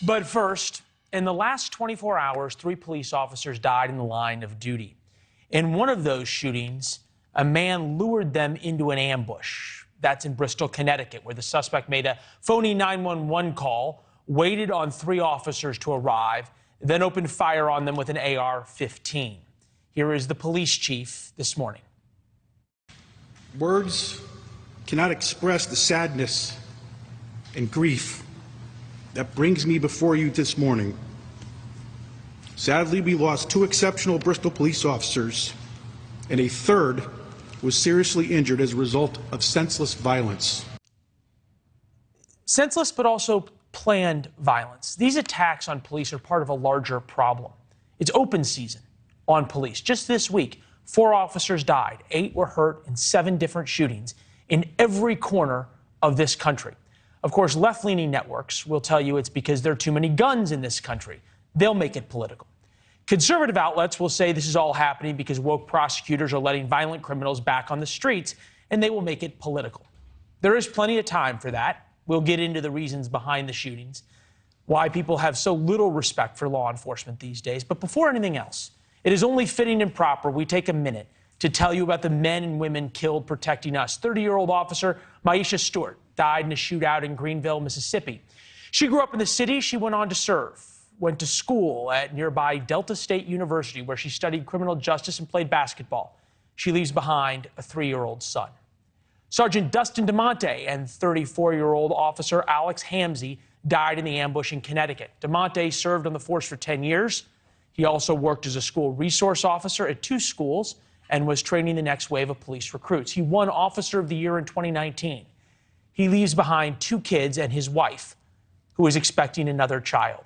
But first, in the last 24 hours, 3 police officers died in the line of duty. In one of those shootings, a man lured them into an ambush. That's in Bristol, Connecticut, where the suspect made a phony 911 call, waited on 3 officers to arrive, then opened fire on them with an AR-15. Here is the police chief this morning. Words cannot express the sadness and grief that brings me before you this morning. Sadly, we lost 2 exceptional Bristol police officers, and a third was seriously injured as a result of senseless violence. Senseless, but also planned violence. These attacks on police are part of a larger problem. It's open season on police. Just this week, 4 officers died, 8 were hurt in 7 different shootings in every corner of this country. Of course, left-leaning networks will tell you it's because there are too many guns in this country. They'll make it political. Conservative outlets will say this is all happening because woke prosecutors are letting violent criminals back on the streets, and they will make it political. There is plenty of time for that. We'll get into the reasons behind the shootings, why people have so little respect for law enforcement these days. But before anything else, it is only fitting and proper we take a minute to tell you about the men and women killed protecting us. 30-year-old officer Maisha Stewart died in a shootout in Greenville, Mississippi. She grew up in the city. She went on to serve, went to school at nearby Delta State University, where she studied criminal justice and played basketball. She leaves behind a 3-year-old son. Sergeant Dustin DeMonte and 34-year-old officer Alex Hamzy died in the ambush in Connecticut. DeMonte served on the force for 10 years. He also worked as a school resource officer at 2 schools and was training the next wave of police recruits. He won Officer of the Year in 2019. He leaves behind 2 kids and his wife, who is expecting another child.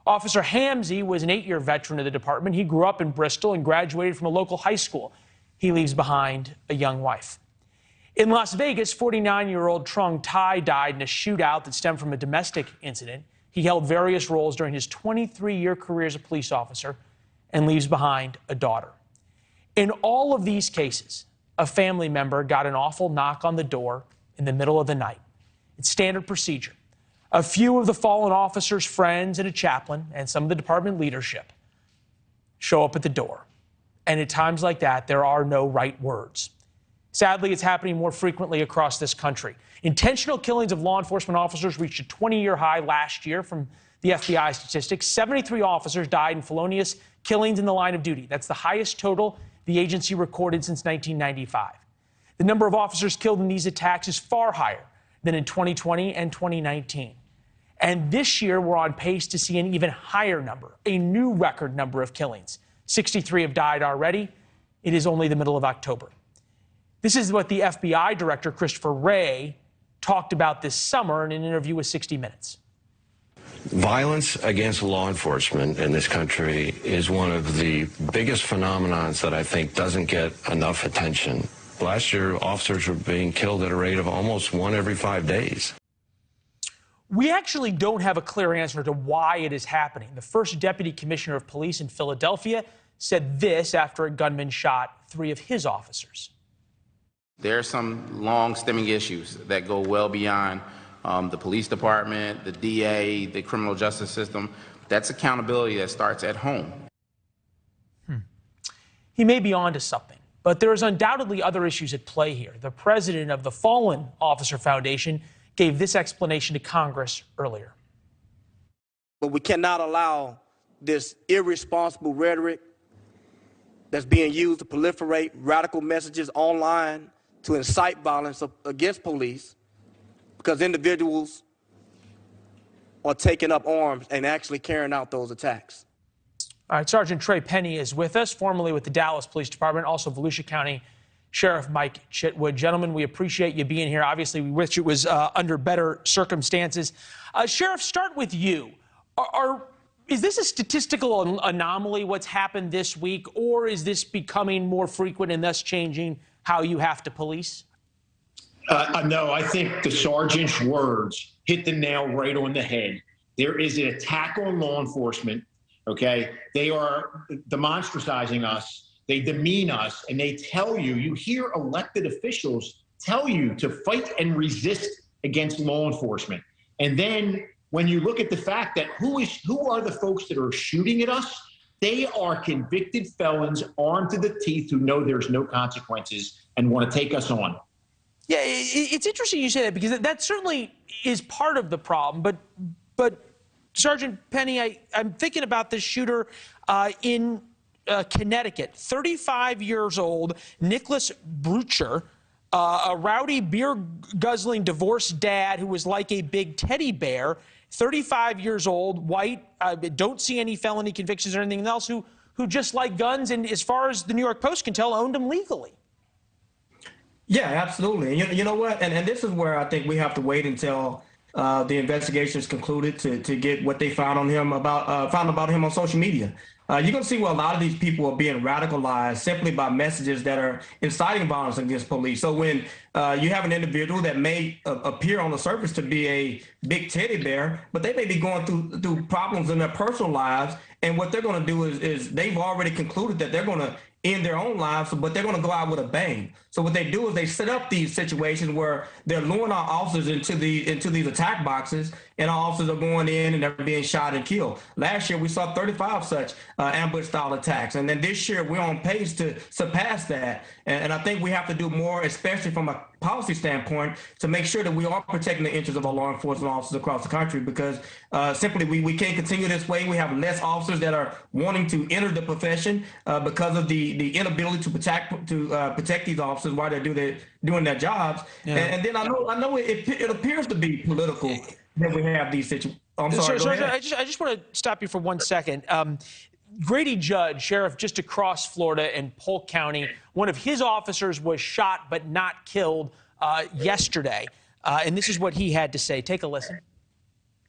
Officer Hamzy was an 8-year veteran of the department. He grew up in Bristol and graduated from a local high school. He leaves behind a young wife. In Las Vegas, 49-year-old Trung Tai died in a shootout that stemmed from a domestic incident. He held various roles during his 23-year career as a police officer and leaves behind a daughter. In all of these cases, a family member got an awful knock on the door in the middle of the night. It's standard procedure. A few of the fallen officers' friends and a chaplain and some of the department leadership show up at the door. And at times like that, there are no right words. Sadly, it's happening more frequently across this country. Intentional killings of law enforcement officers reached a 20-year high last year from the FBI statistics. 73 officers died in felonious killings in the line of duty. That's the highest total the agency recorded since 1995. The number of officers killed in these attacks is far higher than in 2020 and 2019. And this year, we're on pace to see an even higher number, a new record number of killings. 63 have died already. It is only the middle of October. This is what the FBI Director, Christopher Wray, talked about this summer in an interview with 60 Minutes. Violence against law enforcement in this country is one of the biggest phenomenons that I think doesn't get enough attention. Last year, officers were being killed at a rate of almost 1 every 5 days. We actually don't have a clear answer to why it is happening. The first deputy commissioner of police in Philadelphia said this after a gunman shot 3 of his officers. There are some long-stemming issues that go well beyond the police department, the DA, the criminal justice system. That's accountability that starts at home. He may be onto something, but there is undoubtedly other issues at play here. The president of the Fallen Officer Foundation gave this explanation to Congress earlier. But we cannot allow this irresponsible rhetoric that's being used to proliferate radical messages online to incite violence against police, because individuals are taking up arms and actually carrying out those attacks. All right, Sergeant Trey Penny is with us, formerly with the Dallas Police Department, also Volusia County Sheriff Mike Chitwood. Gentlemen, we appreciate you being here. Obviously, we wish it was under better circumstances. Sheriff, start with you. Is this a statistical anomaly, what's happened this week, or is this becoming more frequent and thus changing how you have to police? No, I think the sergeant's words hit the nail right on the head. There is an attack on law enforcement, okay? They are demonstratizing us, they demean us, and they tell you, you hear elected officials tell you to fight and resist against law enforcement. And then when you look at the fact that who are the folks that are shooting at us? They are convicted felons armed to the teeth who know there's no consequences and want to take us on. Yeah, it's interesting you say that, because that certainly is part of the problem. But Sergeant Penny, I'm thinking about this shooter in Connecticut, 35 years old, Nicholas Brucher, a rowdy, beer-guzzling, divorced dad who was like a big teddy bear, 35 years old, white, don't see any felony convictions or anything else, who just liked guns and, as far as the New York Post can tell, owned them legally. Yeah, absolutely. And you know what? And this is where I think we have to wait until the investigation is concluded to get what they found on him found about him on social media. You're going to see where a lot of these people are being radicalized simply by messages that are inciting violence against police. So when you have an individual that may appear on the surface to be a big teddy bear, but they may be going through problems in their personal lives, and what they're going to do is they've already concluded that they're going to end their own lives, but they're going to go out with a bang. So what they do is they set up these situations where they're luring our officers into these attack boxes, and our officers are going in and they're being shot and killed. Last year we saw 35 such ambush-style attacks, and then this year we're on pace to surpass that. And I think we have to do more, especially from a policy standpoint, to make sure that we are protecting the interests of our law enforcement officers across the country, because simply we can't continue this way. We have less officers that are wanting to enter the profession because of the inability to protect these officers while they're doing their jobs. Yeah. And then I know it appears to be political that we have these situations. I'm sorry. Sorry, I just want to stop you for 1 second. Grady Judd, sheriff just across Florida in Polk County, one of his officers was shot but not killed yesterday. And this is what he had to say. Take a listen.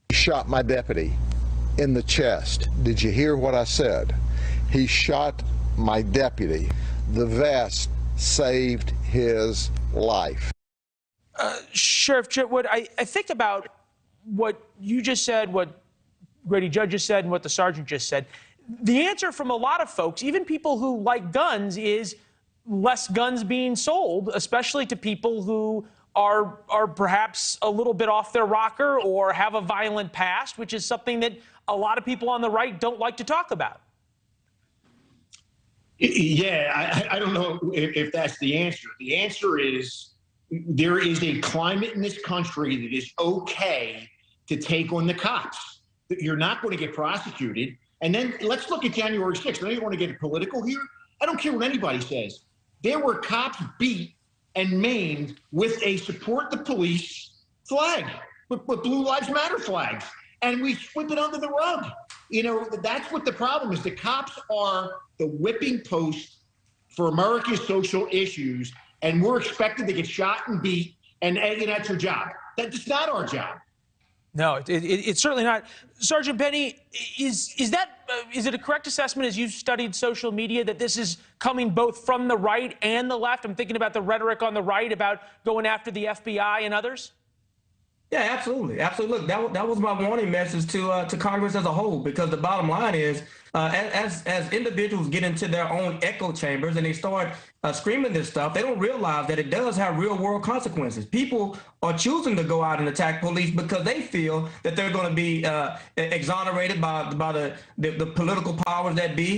He shot my deputy in the chest. Did you hear what I said? He shot my deputy. The vest saved his life. Sheriff Chitwood, I think about what you just said, what Grady Judd just said, and what the sergeant just said. The answer from a lot of folks, even people who like guns, is less guns being sold, especially to people who are perhaps a little bit off their rocker or have a violent past, which is something that a lot of people on the right don't like to talk about. Yeah, I don't know if that's the answer. The answer is there is a climate in this country that is okay to take on the cops. You're not going to get prosecuted. And then let's look at January 6th. I know you want to get political here. I don't care what anybody says. There were cops beat and maimed with a support the police flag, with Blue Lives Matter flags. And we sweep it under the rug. You know, that's what the problem is. The cops are the whipping post for America's social issues, and we're expected to get shot and beat, and that's your job. That's not our job. No, it's certainly not. Sergeant Penny, is it a correct assessment, as you've studied social media, that this is coming both from the right and the left? I'm thinking about the rhetoric on the right about going after the FBI and others. Yeah, absolutely. Absolutely. Look, that was my warning message to Congress as a whole, because the bottom line is, as individuals get into their own echo chambers and they start screaming this stuff, they don't realize that it does have real world consequences. People are choosing to go out and attack police because they feel that they're going to be exonerated by the political powers that be.